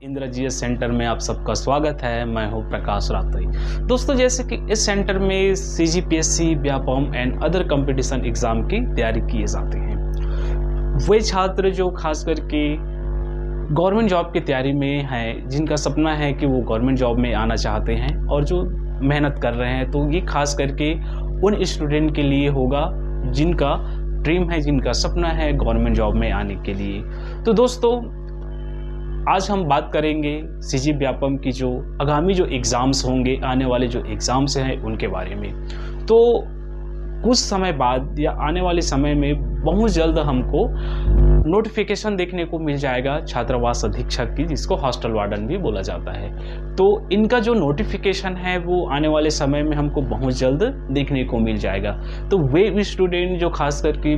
इंद्रजीएस centre में आप सबका स्वागत है। मैं हूं प्रकाश रातोई। दोस्तों, जैसे कि इस सेंटर में CGPSC, Vyapam and other competition exam की तैयारी किए जाते हैं। वे छात्र जो खास करके गवर्नमेंट जॉब की तैयारी में हैं, जिनका सपना है कि वो गवर्नमेंट जॉब में आना चाहते हैं और जो मेहनत कर रहे हैं, तो ये खास करके उन स्टूडेंट के लिए होगा जिनका ड्रीम है, जिनका सपना है गवर्नमेंट जॉब में आने के लिए। तो दोस्तों, आज हम बात करेंगे सीजी व्यापम की जो आगामी जो एग्ज़ाम्स होंगे, आने वाले जो एग्ज़ाम्स हैं उनके बारे में। तो कुछ समय बाद या आने वाले समय में बहुत जल्द हमको नोटिफिकेशन देखने को मिल जाएगा छात्रावास अधीक्षक की, जिसको हॉस्टल वार्डन भी बोला जाता है। तो इनका जो नोटिफिकेशन है वो आने वाले समय में हमको बहुत जल्द देखने को मिल जाएगा। तो वे स्टूडेंट जो खास करके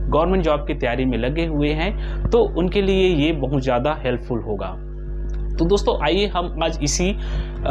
गवर्नमेंट जॉब की तैयारी में लगे हुए हैं, तो उनके लिए ये बहुत ज़्यादा हेल्पफुल होगा। तो दोस्तों, आइए हम आज इसी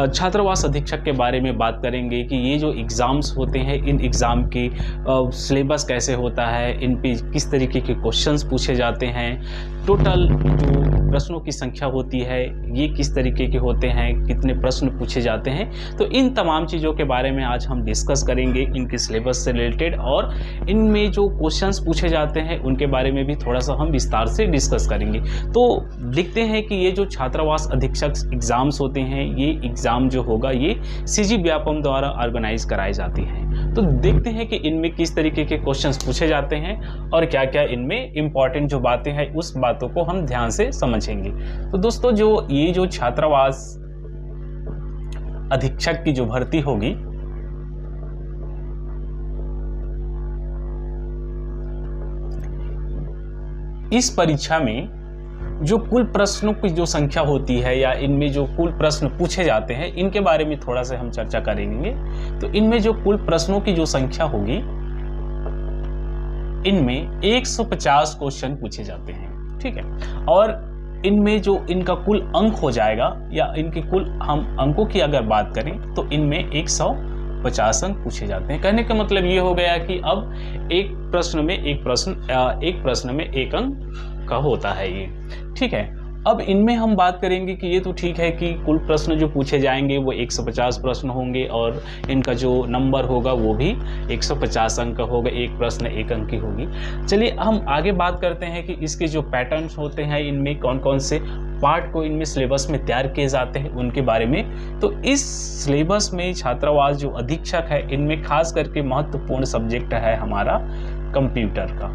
छात्रावास अधीक्षक के बारे में बात करेंगे कि ये जो एग्ज़ाम्स होते हैं, इन एग्ज़ाम की सिलेबस कैसे होता है, इन पे किस तरीके के क्वेश्चंस पूछे जाते हैं, टोटल जो प्रश्नों की संख्या होती है ये किस तरीके के होते हैं, कितने प्रश्न पूछे जाते हैं। तो इन तमाम चीज़ों के बारे में आज हम डिस्कस करेंगे, इनके सिलेबस से रिलेटेड, और इनमें जो क्वेश्चंस पूछे जाते हैं उनके बारे में भी थोड़ा सा हम विस्तार से डिस्कस करेंगे। तो देखते हैं कि ये जो छात्रावास अधीक्षक एग्ज़ाम्स होते हैं, ये एग्ज़ाम जो होगा ये सीजी व्यापम द्वारा ऑर्गेनाइज कराई जाती हैं। तो देखते हैं कि इनमें किस तरीके के क्वेश्चंस पूछे जाते हैं और क्या क्या इनमें इम्पॉर्टेंट जो बातें हैं उस बातों को हम ध्यान से समझेंगे। तो दोस्तों, ये जो छात्रावास अधीक्षक की जो भर्ती होगी, इस परीक्षा में जो कुल प्रश्नों की जो संख्या होती है या इनमें जो कुल प्रश्न पूछे जाते हैं, इनके बारे में थोड़ा सा हम चर्चा करेंगे। तो इनमें जो कुल प्रश्नों की जो संख्या होगी, इनमें 150 क्वेश्चन पूछे जाते हैं, ठीक है। और इनमें जो इनका कुल अंक हो जाएगा, या इनके कुल हम अंकों की अगर बात करें, तो इनमें 150 अंक पूछे जाते हैं। कहने का मतलब ये हो गया कि अब एक प्रश्न में एक अंक का होता है ये, ठीक है। अब इनमें हम बात करेंगे कि ये तो ठीक है कि कुल प्रश्न जो पूछे जाएंगे वो 150 प्रश्न होंगे और इनका जो नंबर होगा वो भी 150 अंक का होगा, एक प्रश्न एक अंक की होगी। चलिए हम आगे बात करते हैं कि इसके जो पैटर्न्स होते हैं, इनमें कौन कौन से पार्ट को इनमें सिलेबस में तैयार किए जाते हैं उनके बारे में। तो इस सिलेबस में छात्रावास जो अधीक्षक है, इनमें खास करके महत्वपूर्ण सब्जेक्ट है हमारा कंप्यूटर का।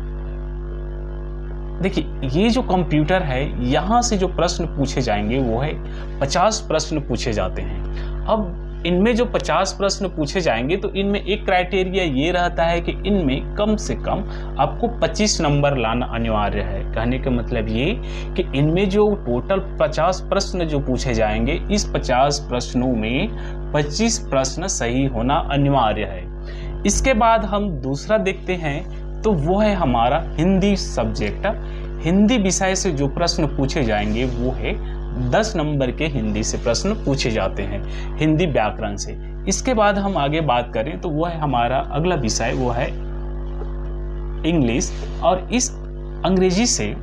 देखिए, ये जो कंप्यूटर है, यहाँ से जो प्रश्न पूछे जाएंगे वो है 50 प्रश्न पूछे जाते हैं। अब इनमें जो 50 प्रश्न पूछे जाएंगे, तो इनमें एक क्राइटेरिया ये रहता है कि इनमें कम से कम आपको 25 नंबर लाना अनिवार्य है। कहने का मतलब ये कि इनमें जो टोटल 50 प्रश्न जो पूछे जाएंगे, इस 50 प्रश्नों में 25 प्रश्न सही होना अनिवार्य है। इसके बाद हम दूसरा देखते हैं, तो वो है हमारा हिंदी सब्जेक्ट। हिंदी विषय से जो प्रश्न पूछे जाएंगे वो है 10 नंबर के हिंदी से प्रश्न पूछे जाते हैं, हिंदी व्याकरण से। इसके बाद हम आगे बात करें तो वो है हमारा अगला विषय, वो है इंग्लिश, और इस अंग्रेजी से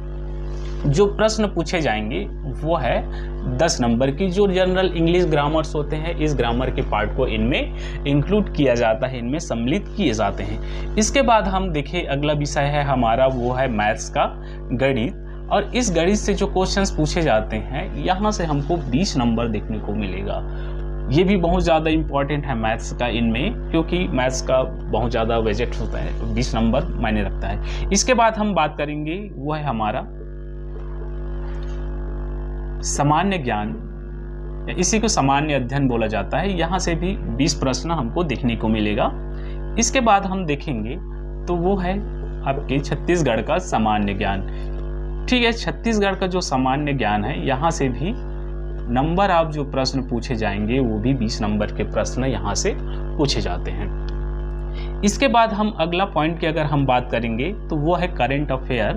जो प्रश्न पूछे जाएंगे वो है 10 नंबर की। जो जनरल इंग्लिश ग्रामर्स होते हैं, इस ग्रामर के पार्ट को इनमें इंक्लूड किया जाता है, इनमें सम्मिलित किए जाते हैं। इसके बाद हम देखें, अगला विषय है हमारा, वो है मैथ्स का गणित, और इस गणित से जो क्वेश्चंस पूछे जाते हैं, यहाँ से हमको 20 नंबर देखने को मिलेगा। ये भी बहुत ज़्यादा इम्पॉर्टेंट है मैथ्स का इनमें, क्योंकि मैथ्स का बहुत ज़्यादा बजट होता है, तो 20 नंबर मायने रखता है। इसके बाद हम बात करेंगे, वो है हमारा सामान्य ज्ञान, इसी को सामान्य अध्ययन बोला जाता है। यहाँ से भी 20 प्रश्न हमको देखने को मिलेगा। इसके बाद हम देखेंगे तो वो है आपके छत्तीसगढ़ का सामान्य ज्ञान, ठीक है। छत्तीसगढ़ का जो सामान्य ज्ञान है, यहाँ से भी नंबर आप जो प्रश्न पूछे जाएंगे वो भी 20 नंबर के प्रश्न यहाँ से पूछे जाते हैं। इसके बाद हम अगला पॉइंट की अगर हम बात करेंगे तो वो है करंट अफेयर,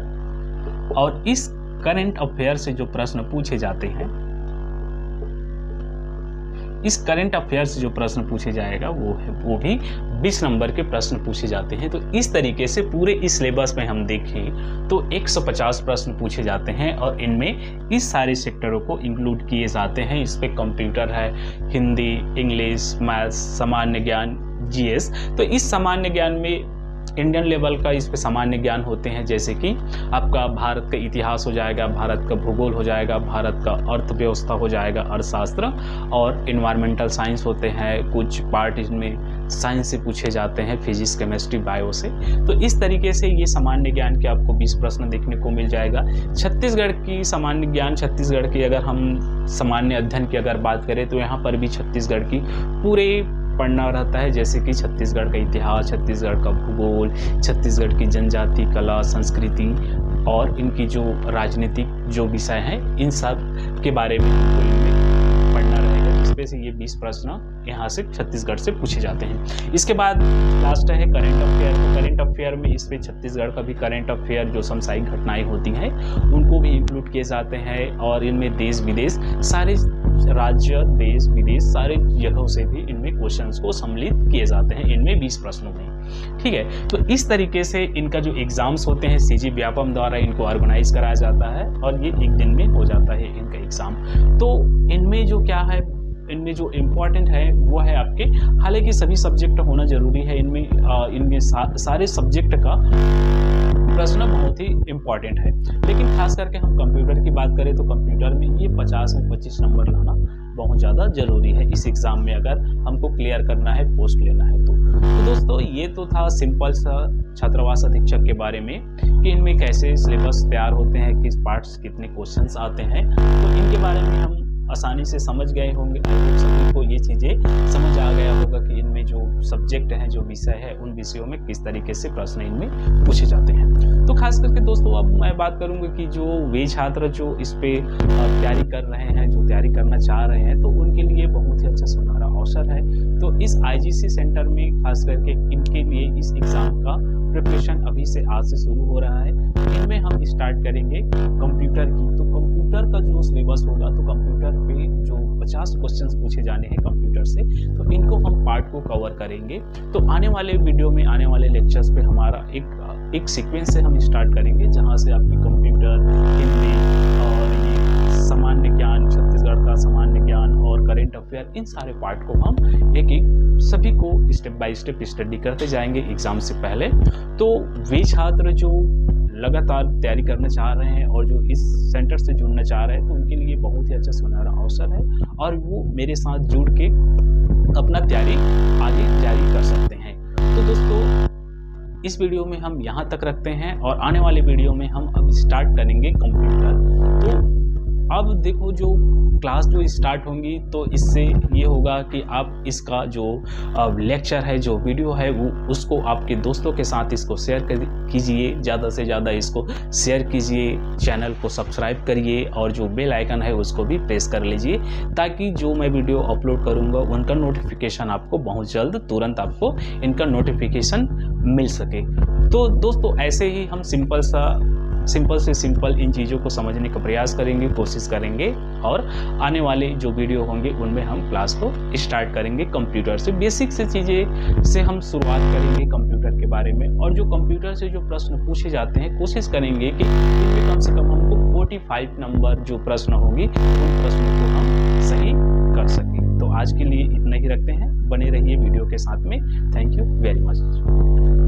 और इस करंट अफेयर से जो प्रश्न पूछे जाते हैं, इस करंट अफेयर्स से जो प्रश्न पूछे जाएगा वो भी 20 नंबर के प्रश्न पूछे जाते हैं। तो इस तरीके से पूरे इस सिलेबस में हम देखें तो 150 प्रश्न पूछे जाते हैं और इनमें इस सारे सेक्टरों को इंक्लूड किए जाते हैं। इस पे कंप्यूटर है, हिंदी, इंग्लिश, मैथ्स, सामान्य ज्ञान, जीएस। तो इस सामान्य ज्ञान में इंडियन लेवल का इस पे सामान्य ज्ञान होते हैं, जैसे कि आपका भारत का इतिहास हो जाएगा, भारत का भूगोल हो जाएगा, भारत का अर्थव्यवस्था हो जाएगा, अर्थशास्त्र, और इन्वायरमेंटल साइंस होते हैं। कुछ पार्ट इसमें साइंस से पूछे जाते हैं, फिजिक्स, केमिस्ट्री, बायो से। तो इस तरीके से ये सामान्य ज्ञान के आपको 20 प्रश्न देखने को मिल जाएगा। छत्तीसगढ़ की सामान्य ज्ञान, छत्तीसगढ़ की अगर हम सामान्य अध्ययन की अगर बात करें तो यहाँ पर भी छत्तीसगढ़ की पूरे पढ़ना रहता है, जैसे कि छत्तीसगढ़ का इतिहास, छत्तीसगढ़ का भूगोल, छत्तीसगढ़ की जनजाति, कला, संस्कृति और इनकी जो राजनीतिक जो विषय हैं, इन सब के बारे में हमको इनमें पढ़ना रहेगा, जिसपे से ये 20 प्रश्न यहाँ से छत्तीसगढ़ से पूछे जाते हैं। इसके बाद लास्ट है करंट अफेयर। तो करंट अफेयर में इस पे छत्तीसगढ़ का भी करंट अफेयर जो समसामयिक घटनाएं होती हैं उनको भी इंक्लूड किए जाते हैं, और इनमें देश विदेश सारे राज्य, देश विदेश सारे जगहों से भी इनमें क्वेश्चंस को सम्मिलित किए जाते हैं इनमें 20 प्रश्नों में। ठीक है, तो इस तरीके से इनका जो एग्जाम्स होते हैं सीजी व्यापम द्वारा इनको ऑर्गेनाइज कराया जाता है और ये एक दिन में हो जाता है इनका एग्जाम। तो इनमें जो क्या है, इनमें जो इम्पोर्टेंट है वो है आपके, हालांकि सभी सब्जेक्ट होना जरूरी है इनमें सारे सब्जेक्ट का प्रश्न बहुत ही इम्पॉर्टेंट है, लेकिन खास करके हम कंप्यूटर की बात करें तो कंप्यूटर में ये 50 में 25 नंबर लाना बहुत ज़्यादा ज़रूरी है इस एग्ज़ाम में, अगर हमको क्लियर करना है, पोस्ट लेना है तो दोस्तों ये तो था सिंपल सा छात्रावास अधीक्षक के बारे में कि इनमें कैसे सिलेबस तैयार होते हैं, किस पार्ट्स कितने क्वेश्चंस आते हैं, तो इनके बारे में हम आसानी से समझ गए होंगे। सभी को ये चीज़ें समझ आ गया होगा कि इनमें जो सब्जेक्ट हैं, जो विषय है, उन विषयों में किस तरीके से प्रश्न इनमें पूछे जाते हैं। तो खास करके दोस्तों अब मैं बात करूंगा कि जो वे छात्र जो इस पे तैयारी कर रहे हैं, जो तैयारी करना चाह रहे हैं, तो उनके लिए बहुत ही अच्छा सुनहरा अवसर है। तो इस आईजीसी सेंटर में खास करके इनके लिए इस एग्ज़ाम का प्रिपरेशन अभी से आज से शुरू हो रहा है। इनमें हम स्टार्ट करेंगे कंप्यूटर की। तो कंप्यूटर का जो सिलेबस होगा, तो कंप्यूटर पे जो 50 क्वेश्चंस पूछे जाने हैं कंप्यूटर से, तो इनको हम पार्ट को कवर करेंगे। तो आने वाले वीडियो में, आने वाले लेक्चर्स पे हमारा एक सीक्वेंस से हम स्टार्ट करेंगे, जहाँ से आपकी कंप्यूटर, हिंदी और ये सामान्य ज्ञान, छत्तीसगढ़ का सामान्य ज्ञान और करंट अफेयर, इन सारे पार्ट को हम एक सभी को स्टेप बाय स्टेप स्टडी करते जाएंगे एग्जाम से पहले। तो वे छात्र जो लगातार तैयारी करना चाह रहे हैं और जो इस सेंटर से जुड़ना चाह रहे हैं, तो उनके लिए बहुत ही अच्छा सुनहरा अवसर है और वो मेरे साथ जुड़ के अपना तैयारी आगे जारी कर सकते हैं। तो दोस्तों इस वीडियो में हम यहाँ तक रखते हैं और आने वाले वीडियो में हम अब स्टार्ट करेंगे कंप्यूटर। तो अब देखो जो क्लास जो स्टार्ट होंगी, तो इससे ये होगा कि आप इसका जो लेक्चर है, जो वीडियो है, वो उसको आपके दोस्तों के साथ इसको शेयर कीजिए, ज़्यादा से ज़्यादा इसको शेयर कीजिए, चैनल को सब्सक्राइब करिए और जो बेल आइकन है उसको भी प्रेस कर लीजिए, ताकि जो मैं वीडियो अपलोड करूँगा उनका नोटिफिकेशन आपको बहुत जल्द तुरंत आपको इनका नोटिफिकेशन मिल सके। तो दोस्तों ऐसे ही हम सिंपल से सिंपल इन चीज़ों को समझने का प्रयास करेंगे, कोशिश करेंगे, और आने वाले जो वीडियो होंगे उनमें हम क्लास को स्टार्ट करेंगे कंप्यूटर से। बेसिक से चीज़ें से हम शुरुआत करेंगे कंप्यूटर के बारे में, और जो कंप्यूटर से जो प्रश्न पूछे जाते हैं कोशिश करेंगे कि इनमें कम से कम हमको 45 नंबर जो प्रश्न होंगे उन प्रश्नों को हम सही कर सकें। तो आज के लिए इतना ही रखते हैं, बने रहिए वीडियो के साथ में। Thank you very much.